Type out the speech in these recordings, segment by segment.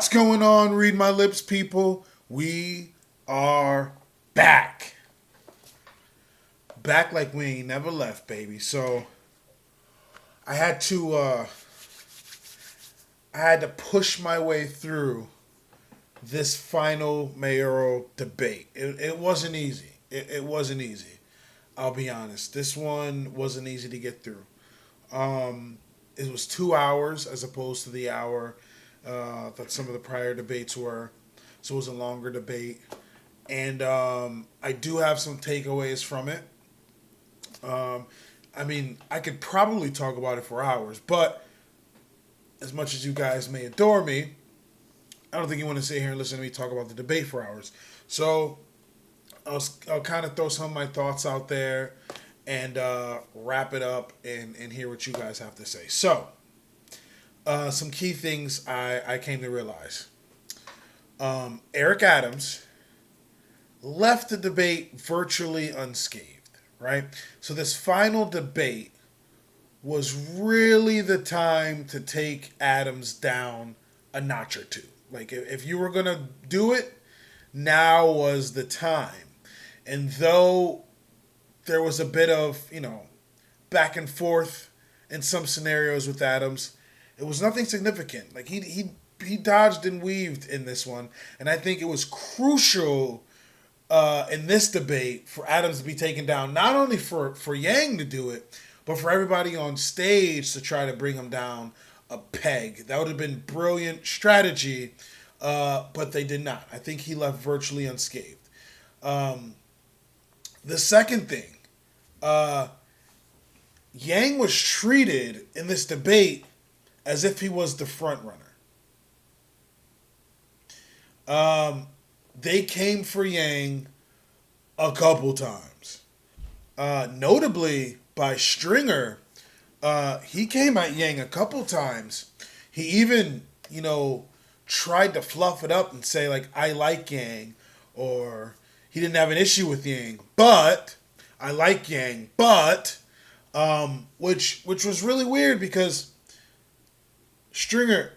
What's going on, Read My Lips people? We are back. Back like we ain't never left, baby. So I had to push my way through this final mayoral debate. It wasn't easy. It wasn't easy. I'll be honest. This one wasn't easy to get through. It was 2 hours as opposed to the hour that some of the prior debates were. So it was a longer debate. And I do have some takeaways from it. I could probably talk about it for hours, but as much as you guys may adore me, I don't think you want to sit here and listen to me talk about the debate for hours. So I'll kind of throw some of my thoughts out there and wrap it up and hear what you guys have to say. So, some key things I came to realize. Eric Adams left the debate virtually unscathed, right? So this final debate was really the time to take Adams down a notch or two. Like, if you were going to do it, now was the time. And though there was a bit of, back and forth in some scenarios with Adams, it was nothing significant. Like, he dodged and weaved in this one. And I think it was crucial in this debate for Adams to be taken down, not only for Yang to do it, but for everybody on stage to try to bring him down a peg. That would have been brilliant strategy, but they did not. I think he left virtually unscathed. The second thing, Yang was treated in this debate as if he was the front runner. They came for Yang a couple times. Notably, by Stringer, he came at Yang a couple times. He even, tried to fluff it up and say, like, I like Yang, or he didn't have an issue with Yang, but I like Yang, but, which was really weird because Stringer,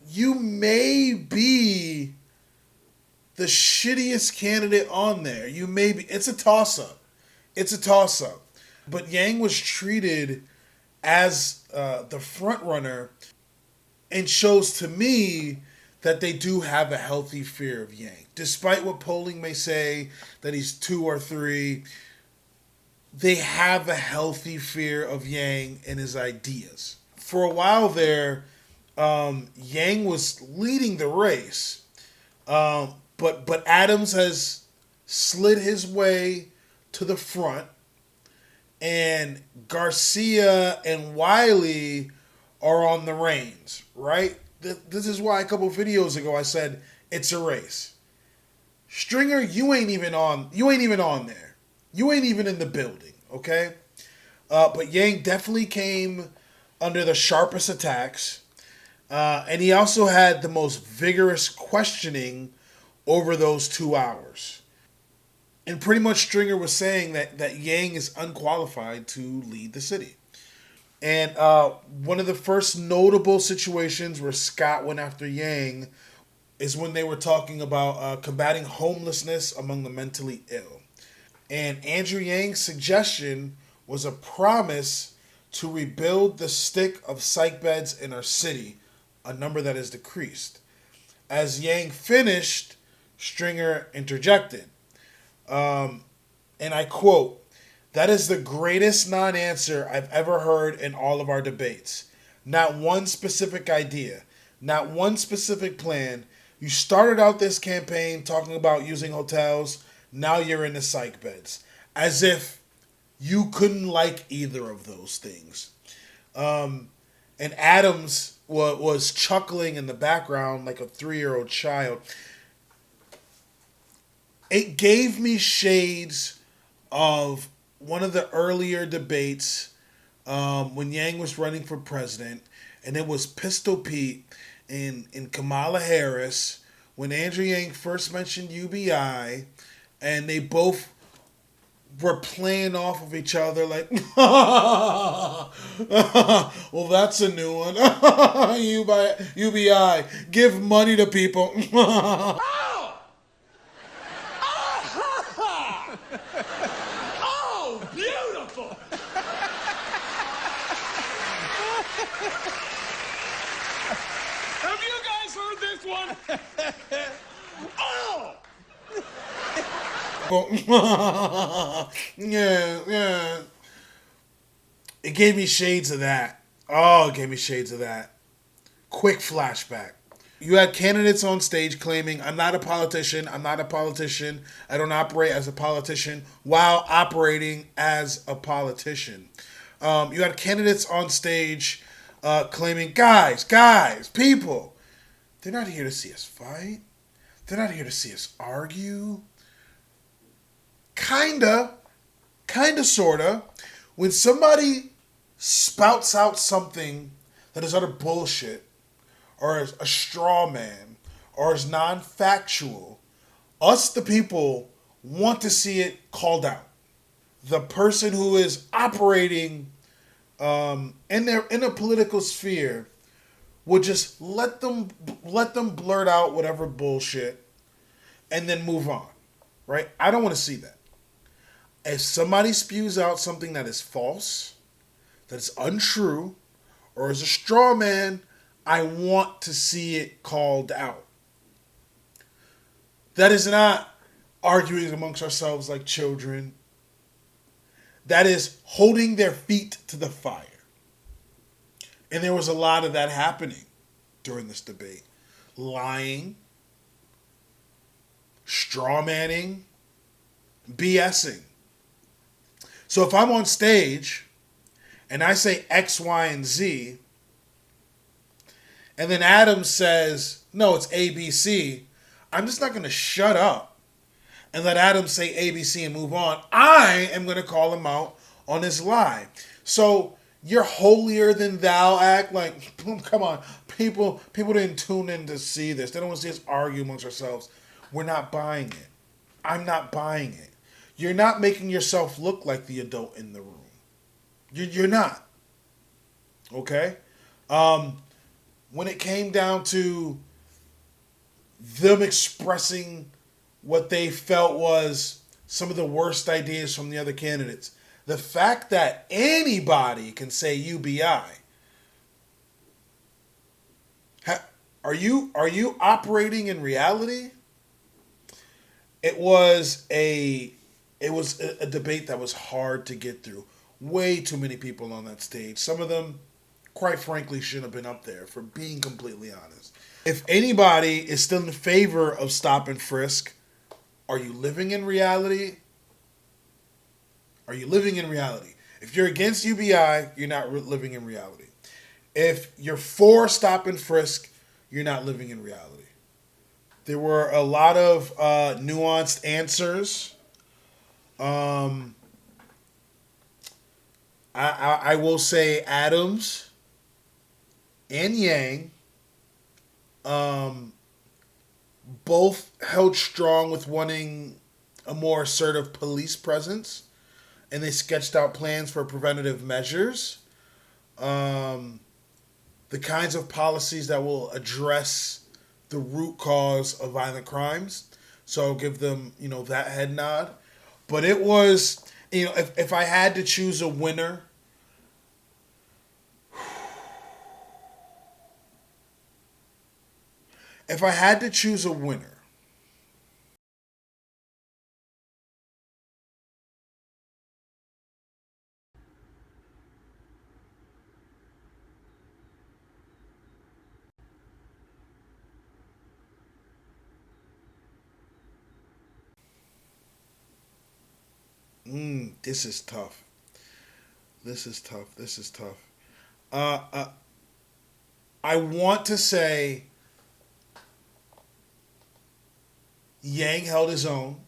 you may be the shittiest candidate on there. You may be. It's a toss-up. But Yang was treated as the front runner, and shows to me that they do have a healthy fear of Yang. Despite what polling may say, that he's 2 or 3, they have a healthy fear of Yang and his ideas. For a while there, Yang was leading the race, but Adams has slid his way to the front, and Garcia and Wiley are on the reins, right? This is why a couple videos ago I said it's a race. Stringer, you ain't even on there. You ain't even in the building, okay? But Yang definitely came under the sharpest attacks, and he also had the most vigorous questioning over those 2 hours. And pretty much Stringer was saying that Yang is unqualified to lead the city. And one of the first notable situations where Scott went after Yang is when they were talking about combating homelessness among the mentally ill. And Andrew Yang's suggestion was a promise to rebuild the stick of psych beds in our city, a number that has decreased. As Yang finished, Stringer interjected. And I quote, "That is the greatest non-answer I've ever heard in all of our debates. Not one specific idea, not one specific plan. You started out this campaign talking about using hotels, now you're in the psych beds. As if you couldn't like either of those things." And Adams was chuckling in the background like a 3-year-old child. It gave me shades of one of the earlier debates when Yang was running for president, and it was Pistol Pete and Kamala Harris when Andrew Yang first mentioned UBI, and they both were playing off of each other like, well, that's a new one. UBI, give money to people. Oh! Oh! Oh, beautiful! Have you guys heard this one? Oh! Yeah. It gave me shades of that. Oh, it gave me shades of that. Quick flashback. You had candidates on stage claiming, I'm not a politician, I'm not a politician, I don't operate as a politician, while operating as a politician. You had candidates on stage claiming, guys, people, they're not here to see us fight. They're not here to see us argue. Kinda, sorta. When somebody spouts out something that is utter bullshit, or is a straw man, or is non-factual, us, the people, want to see it called out. The person who is operating in a political sphere would just let them blurt out whatever bullshit and then move on, right? I don't want to see that. If somebody spews out something that is false, that is untrue, or is a straw man, I want to see it called out. That is not arguing amongst ourselves like children. That is holding their feet to the fire. And there was a lot of that happening during this debate. Lying, straw manning, BSing. So if I'm on stage and I say X, Y, and Z, and then Adam says, no, it's ABC, I'm just not going to shut up and let Adam say ABC and move on. I am going to call him out on his lie. So you're holier than thou act like, come on, people didn't tune in to see this. They don't want to see us argue amongst ourselves. We're not buying it. I'm not buying it. You're not making yourself look like the adult in the room. You're not. Okay? When it came down to them expressing what they felt was some of the worst ideas from the other candidates, the fact that anybody can say UBI, are you operating in reality? It was a debate that was hard to get through. Way too many people on that stage. Some of them, quite frankly, shouldn't have been up there, for being completely honest. If anybody is still in favor of stop and frisk, are you living in reality? Are you living in reality? If you're against UBI, you're not living in reality. If you're for stop and frisk, you're not living in reality. There were a lot of nuanced answers. I will say Adams and Yang both held strong with wanting a more assertive police presence, and they sketched out plans for preventative measures, the kinds of policies that will address the root cause of violent crimes. So I'll give them, that head nod. But it was, if I had to choose a winner, this is tough. This is tough. Uh, uh, I want to say Yang held his own.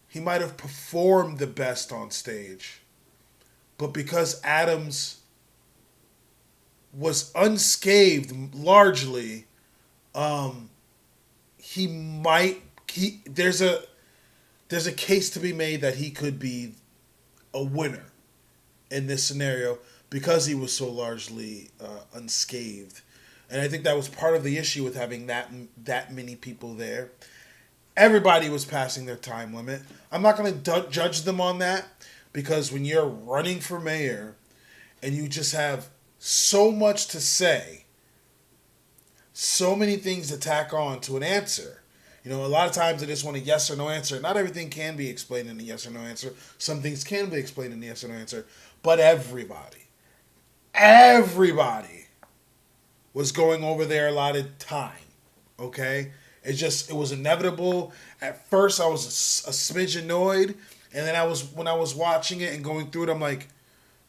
He might have performed the best on stage, but because Adams was unscathed largely He might. There's a case to be made that he could be a winner in this scenario because he was so largely unscathed, and I think that was part of the issue with having that many people there. Everybody was passing their time limit. I'm not going to judge them on that because when you're running for mayor and you just have so much to say, so many things to tack on to an answer. A lot of times they just want a yes or no answer. Not everything can be explained in a yes or no answer. Some things can be explained in a yes or no answer. But everybody was going over their allotted time. Okay? It was inevitable. At first I was a smidge annoyed. And then when I was watching it and going through it, I'm like,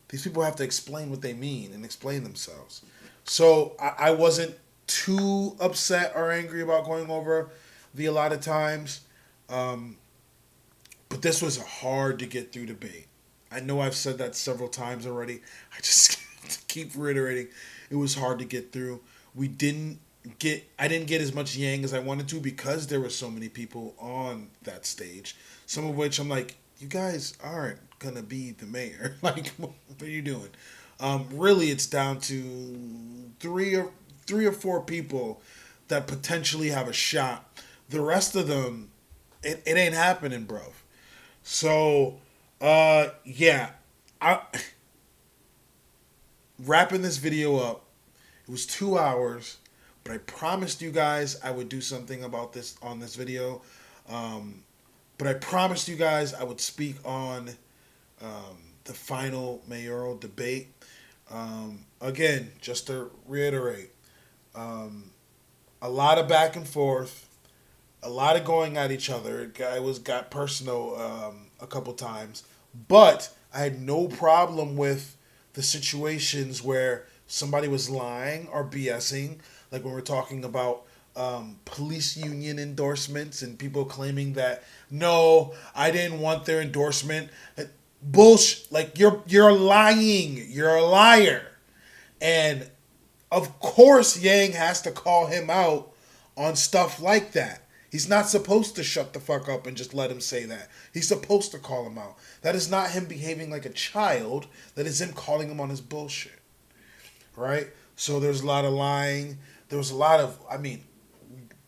these people have to explain what they mean and explain themselves. So I wasn't too upset or angry about going over the allotted times. But this was a hard to get through debate. I know I've said that several times already. I just keep reiterating. It was hard to get through. I didn't get as much yang as I wanted to because there were so many people on that stage. Some of which I'm like, you guys aren't gonna be the mayor. Like, what are you doing? Really, it's down to three or four people that potentially have a shot. The rest of them, it ain't happening, bro. So, yeah. Wrapping this video up, it was 2 hours, but I promised you guys I would do something about this on this video. But I promised you guys I would speak on the final mayoral debate. Again, just to reiterate, a lot of back and forth, a lot of going at each other. It got personal a couple times, but I had no problem with the situations where somebody was lying or BSing, like when we're talking about police union endorsements and people claiming that, no, I didn't want their endorsement. Bullshit. Like, you're lying. You're a liar. And of course Yang has to call him out on stuff like that. He's not supposed to shut the fuck up and just let him say that. He's supposed to call him out. That is not him behaving like a child. That is him calling him on his bullshit. Right? So there's a lot of lying. There was a lot of,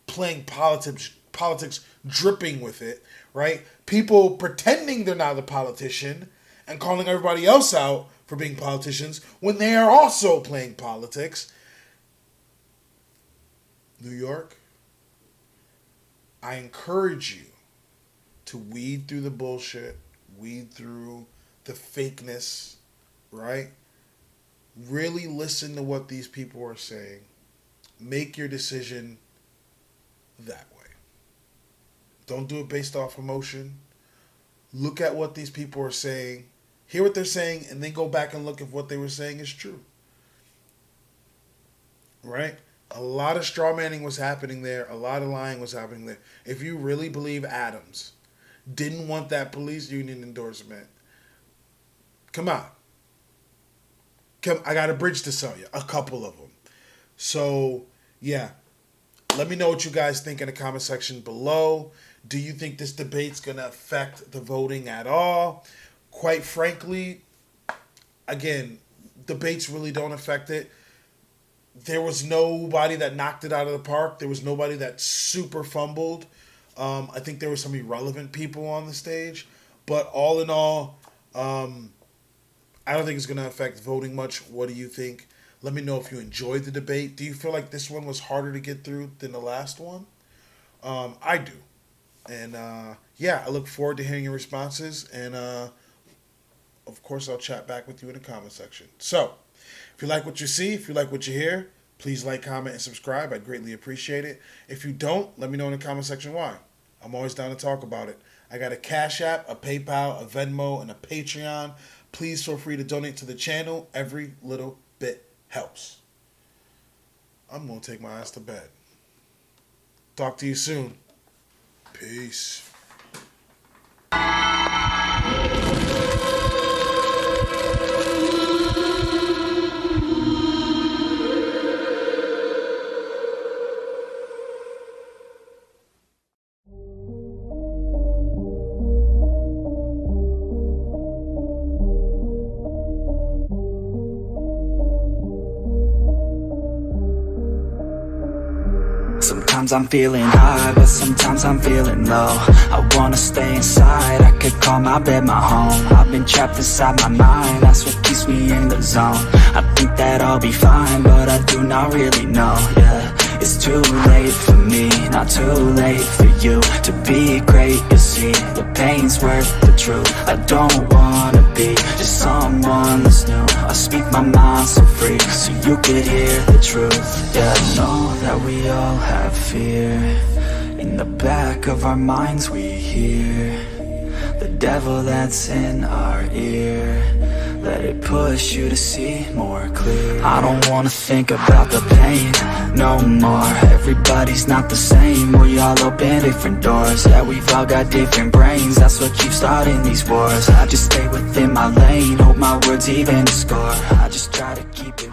playing politics dripping with it. Right? People pretending they're not a politician and calling everybody else out for being politicians when they are also playing politics. New York, I encourage you to weed through the bullshit, weed through the fakeness, right? Really listen to what these people are saying. Make your decision that way. Don't do it based off emotion. Look at what these people are saying, hear what they're saying, and then go back and look if what they were saying is true. Right? A lot of straw manning was happening there. A lot of lying was happening there. If you really believe Adams didn't want that police union endorsement, come on. I got a bridge to sell you. A couple of them. So, yeah. Let me know what you guys think in the comment section below. Do you think this debate's going to affect the voting at all? Quite frankly, again, debates really don't affect it. There was nobody that knocked it out of the park. There was nobody that super fumbled. I think there were some irrelevant people on the stage. But all in all, I don't think it's going to affect voting much. What do you think? Let me know if you enjoyed the debate. Do you feel like this one was harder to get through than the last one? I do. And, yeah, I look forward to hearing your responses. And, of course, I'll chat back with you in the comment section. So, if you like what you see, if you like what you hear, please like, comment, and subscribe. I'd greatly appreciate it. If you don't, let me know in the comment section why. I'm always down to talk about it. I got a Cash App, a PayPal, a Venmo, and a Patreon. Please feel free to donate to the channel. Every little bit helps. I'm going to take my ass to bed. Talk to you soon. Peace. Sometimes I'm feeling high, but sometimes I'm feeling low. I wanna stay inside, I could call my bed my home. I've been trapped inside my mind, that's what keeps me in the zone. I think that I'll be fine, but I do not really know, yeah. It's too late for me, not too late for you. To be great, you see, the pain's worth the truth. I don't wanna be just someone that's new. I speak my mind so free, so you could hear the truth. Yeah, I know that we all have fear. In the back of our minds we hear the devil that's in our ear. Let it push you to see more clear. I don't wanna think about the pain no more. Everybody's not the same. We all open different doors. Yeah, we've all got different brains. That's what keeps starting these wars. I just stay within my lane, hope my words even score. I just try to keep it